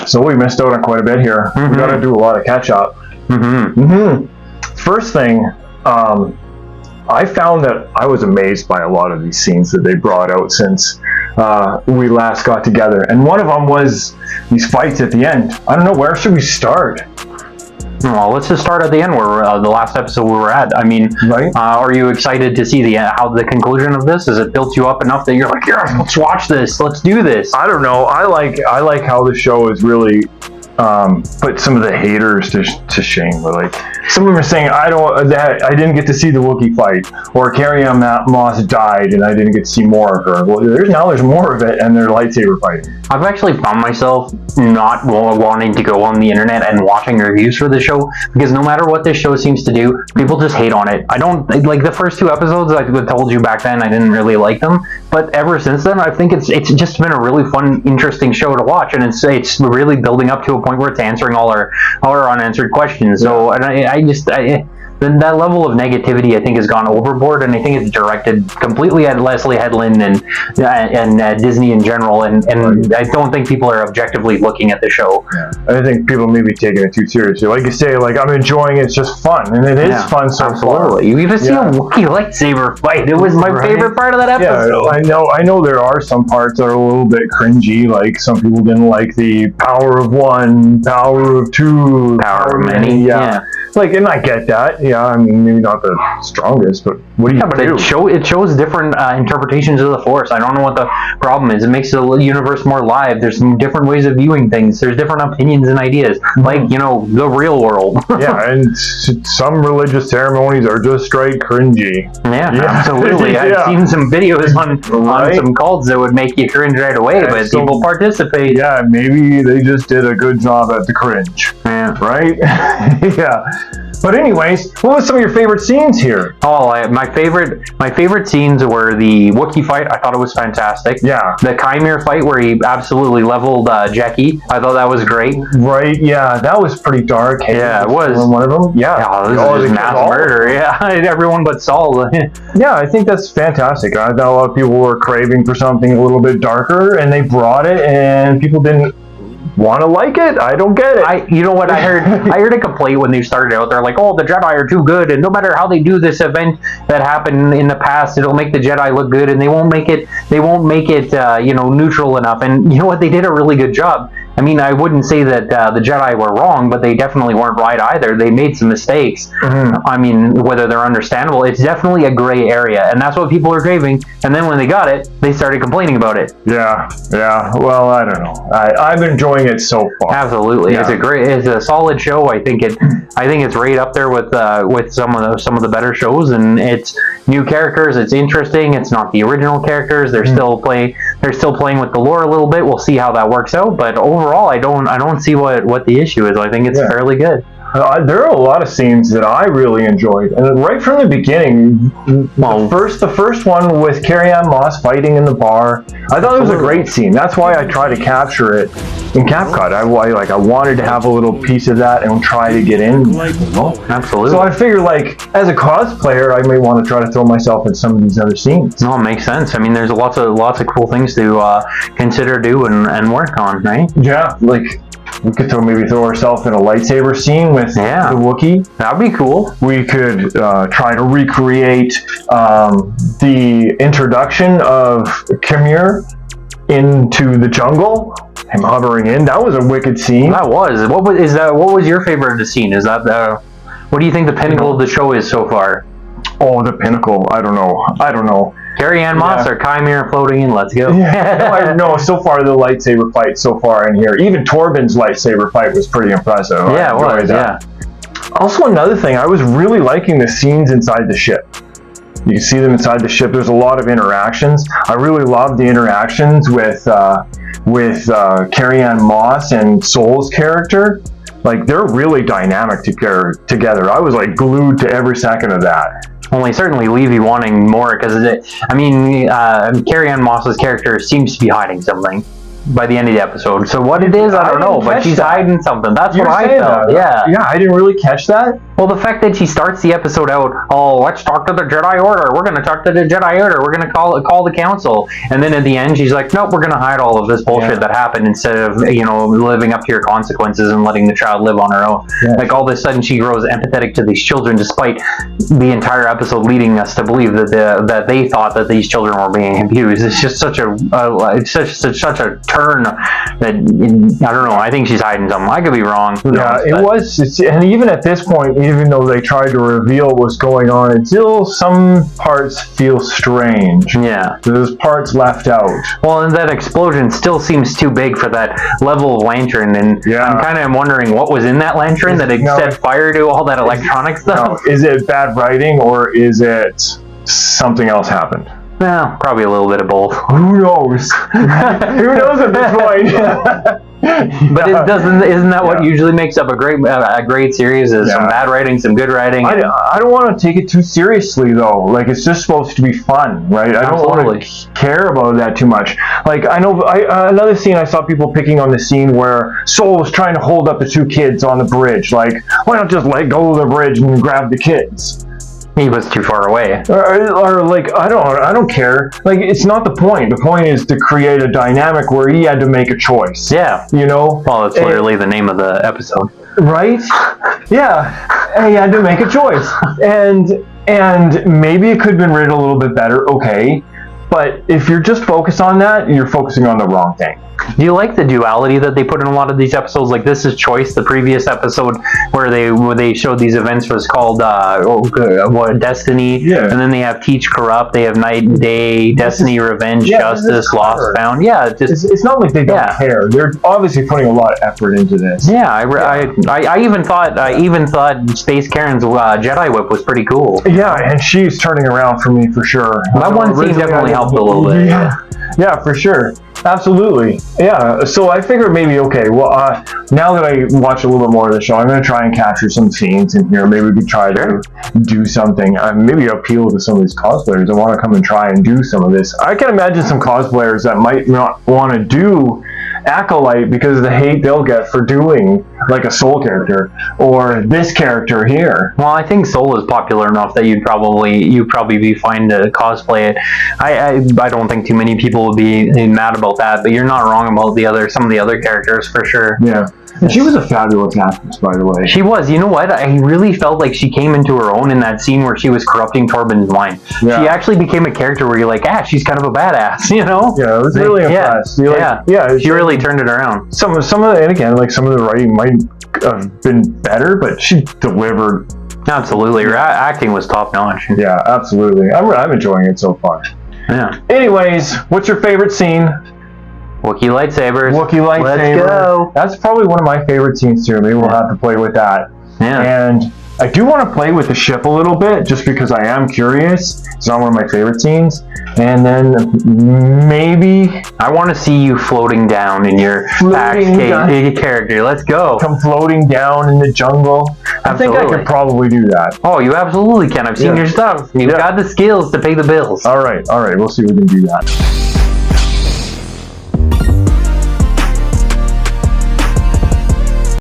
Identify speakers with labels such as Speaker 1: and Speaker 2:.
Speaker 1: So we missed out on quite a bit here.
Speaker 2: Mm-hmm.
Speaker 1: We got to do a lot of catch up. First thing, I found that I was amazed by a lot of these scenes that they brought out since we last got together. And one of them was these fights at the end. I don't know, where should we start?
Speaker 2: Well, let's just start at the end where the last episode we were at. I mean,
Speaker 1: Right.
Speaker 2: Are you excited to see how the conclusion of this? Has it built you up enough that you're like, yeah, let's watch this, let's do this?
Speaker 1: I don't know. I like how the show is really put some of the haters to shame. Like, some of them are saying I didn't get to see the Wookiee fight, or Carrie-Anne Moss died and I didn't get to see more of her. Well, there's more of it, and they're lightsaber fighting.
Speaker 2: I've actually found myself not wanting to go on the internet and watching reviews for the show, because no matter what this show seems to do, people just hate on it. I don't like the first 2 episodes. I told you back then I didn't really like them, but ever since then I think it's just been a really fun, interesting show to watch, and it's really building up to a point where it's answering all our unanswered questions. So, and that level of negativity, I think, has gone overboard, and I think it's directed completely at Leslie Headland and Disney in general, and I don't think people are objectively looking at the show.
Speaker 1: Yeah. I think people may be taking it too seriously. Like you say, like, I'm enjoying it, it's just fun, and it is fun so far.
Speaker 2: You even see a Wookiee lightsaber fight. It was my favorite part of that episode.
Speaker 1: Yeah, I know there are some parts that are a little bit cringy, like some people didn't like the power of one, power of two,
Speaker 2: power of many. Yeah.
Speaker 1: Like, and I get that. Yeah, I mean, maybe not the strongest, but what do you do?
Speaker 2: It shows different interpretations of the Force. I don't know what the problem is. It makes the universe more live. There's some different ways of viewing things. There's different opinions and ideas, like, the real world.
Speaker 1: Yeah, and some religious ceremonies are just straight cringy.
Speaker 2: Yeah, absolutely. I've seen some videos on some cults that would make you cringe right away, but people participate.
Speaker 1: Yeah, maybe they just did a good job at the cringe.
Speaker 2: Yeah.
Speaker 1: Right? Yeah. But anyways, what was some of your favorite scenes here?
Speaker 2: Oh, my favorite scenes were the Wookiee fight. I thought it was fantastic.
Speaker 1: Yeah.
Speaker 2: The Chimera fight where he absolutely leveled Jecki. I thought that was great.
Speaker 1: Right, yeah. That was pretty dark.
Speaker 2: Yeah, it was.
Speaker 1: One of them? Yeah.
Speaker 2: Yeah, this is mass murder. Yeah, everyone but Saul.
Speaker 1: Yeah, I think that's fantastic. I thought a lot of people were craving for something a little bit darker, and they brought it, and people didn't want to like it. I don't get it.
Speaker 2: You know what I heard? I heard a complaint when they started out. They're like, "Oh, the Jedi are too good, and no matter how they do this event that happened in the past, it'll make the Jedi look good, and they won't make it neutral enough." And you know what? They did a really good job. I mean, I wouldn't say that the Jedi were wrong, but they definitely weren't right either. They made some mistakes.
Speaker 1: Mm-hmm.
Speaker 2: I mean, whether they're understandable, it's definitely a gray area, and that's what people are craving. And then when they got it, they started complaining about it.
Speaker 1: Yeah. Well, I don't know. I'm enjoying it so far.
Speaker 2: Absolutely, yeah. It's a solid show. I think it's right up there with some of the better shows, and it's new characters. It's interesting. It's not the original characters. They're still playing with the lore a little bit. We'll see how that works out, but overall, I don't see what the issue is. I think it's fairly good.
Speaker 1: There are a lot of scenes that I really enjoyed, and right from the beginning, the first one with Carrie-Anne Moss fighting in the bar, I thought it was a great scene. That's why I tried to capture it in CapCut. I wanted to have a little piece of that and try to get in.
Speaker 2: Absolutely.
Speaker 1: So I figured, as a cosplayer, I may want to try to throw myself in some of these other scenes.
Speaker 2: No, it makes sense. I mean, there's lots of cool things to consider, do, and work on, right?
Speaker 1: Yeah, we could maybe throw ourselves in a lightsaber scene with the Wookiee.
Speaker 2: That'd be cool.
Speaker 1: We could try to recreate the introduction of Chimera into the jungle. Him hovering in. That was a wicked scene.
Speaker 2: That was. What was your favorite of the scene? Is that what do you think the pinnacle of the show is so far?
Speaker 1: Oh, the pinnacle. I don't know.
Speaker 2: Carrie-Anne Moss or Chimera floating in. Let's go.
Speaker 1: Yeah. No, so far the lightsaber fight so far in here. Even Torben's lightsaber fight was pretty impressive.
Speaker 2: Yeah, it was. Yeah.
Speaker 1: Also, another thing, I was really liking the scenes inside the ship. You can see them inside the ship. There's a lot of interactions. I really love the interactions with Carrie-Anne Moss and Soul's character. They're really dynamic together. I was glued to every second of that.
Speaker 2: Only certainly leave you wanting more, because Carrie-Anne Moss's character seems to be hiding something by the end of the episode. So what it is, I don't know, but she's hiding something. That's what I felt. Yeah,
Speaker 1: I didn't really catch that.
Speaker 2: Well, the fact that she starts the episode out, oh, let's talk to the Jedi Order. We're going to talk to the Jedi Order. We're going to call the council. And then at the end, she's like, nope, we're going to hide all of this bullshit that happened instead of, living up to your consequences and letting the child live on her own. Yeah. Like, all of a sudden, she grows empathetic to these children, despite the entire episode leading us to believe that they thought that these children were being abused. It's just such a turn that, I don't know, I think she's hiding something. I could be wrong.
Speaker 1: And even at this point, even though they tried to reveal what's going on, it still some parts feel strange.
Speaker 2: Yeah.
Speaker 1: There's parts left out.
Speaker 2: Well, and that explosion still seems too big for that level of lantern, and I'm kind of wondering what was in that lantern that it set fire to all that electronic stuff.
Speaker 1: No, is it bad writing, or is it something else happened?
Speaker 2: Well, probably a little bit of both.
Speaker 1: Who knows? Who knows at this point?
Speaker 2: But isn't that what usually makes up a great series? Is some bad writing, some good writing.
Speaker 1: I don't want to take it too seriously though. Like, it's just supposed to be fun, right? I don't want to care about that too much. Like, I know another scene, I saw people picking on the scene where Sol was trying to hold up the two kids on the bridge. Like, why not just let go of the bridge and grab the kids?
Speaker 2: He was too far away.
Speaker 1: Or like, I don't care. Like, it's not the point. The point is to create a dynamic where he had to make a choice.
Speaker 2: Yeah. Well, it's literally the name of the episode.
Speaker 1: Right? Yeah. And he had to make a choice. And maybe it could have been written a little bit better, okay. But if you're just focused on that, you're focusing on the wrong thing.
Speaker 2: Do you like the duality that they put in a lot of these episodes? Like, This Is Choice, the previous episode where they showed these events was called Destiny, and then they have Teach Corrupt, they have Night and Day, Destiny, Revenge, Justice, Lost, Found. Yeah,
Speaker 1: it's not like they don't care. They're obviously putting a lot of effort into this.
Speaker 2: Yeah, I even thought Space Karen's Jedi Whip was pretty cool.
Speaker 1: Yeah, and she's turning around for me for sure.
Speaker 2: That one scene definitely helped a little bit.
Speaker 1: Yeah, for sure. Absolutely. Yeah. So I figured maybe, okay, well, now that I watch a little bit more of the show, I'm going to try and capture some scenes in here. Maybe we could try to do something. Maybe appeal to some of these cosplayers that want to come and try and do some of this. I can imagine some cosplayers that might not want to do Acolyte because of the hate they'll get for doing like a Soul character or this character here.
Speaker 2: Well, I think Soul is popular enough that you'd probably be fine to cosplay it. I don't think too many people would be mad about that, but you're not wrong about some of the other characters for sure.
Speaker 1: Yeah. And she was a fabulous actress, by the way.
Speaker 2: She was. You know what? I really felt like she came into her own in that scene where she was corrupting Torben's mind. Yeah. She actually became a character where you're like, she's kind of a badass,
Speaker 1: Yeah, I was really impressed.
Speaker 2: She really turned it around.
Speaker 1: Some of the, and again, like some of the writing might have been better, but she delivered.
Speaker 2: Absolutely. Her acting was top notch.
Speaker 1: Yeah, absolutely. I'm enjoying it so far.
Speaker 2: Yeah.
Speaker 1: Anyways, what's your favorite scene?
Speaker 2: Wookiee lightsabers.
Speaker 1: Let's
Speaker 2: go.
Speaker 1: That's probably one of my favorite scenes too. Maybe we'll have to play with that.
Speaker 2: Yeah.
Speaker 1: And I do want to play with the ship a little bit, just because I am curious. It's not one of my favorite scenes. And then maybe
Speaker 2: I want to see you floating down in your character. Let's go.
Speaker 1: Come floating down in the jungle.
Speaker 2: Absolutely.
Speaker 1: I think I could probably do that.
Speaker 2: Oh, you absolutely can. I've seen your stuff. You've got the skills to pay the bills.
Speaker 1: All right. We'll see if we can do that.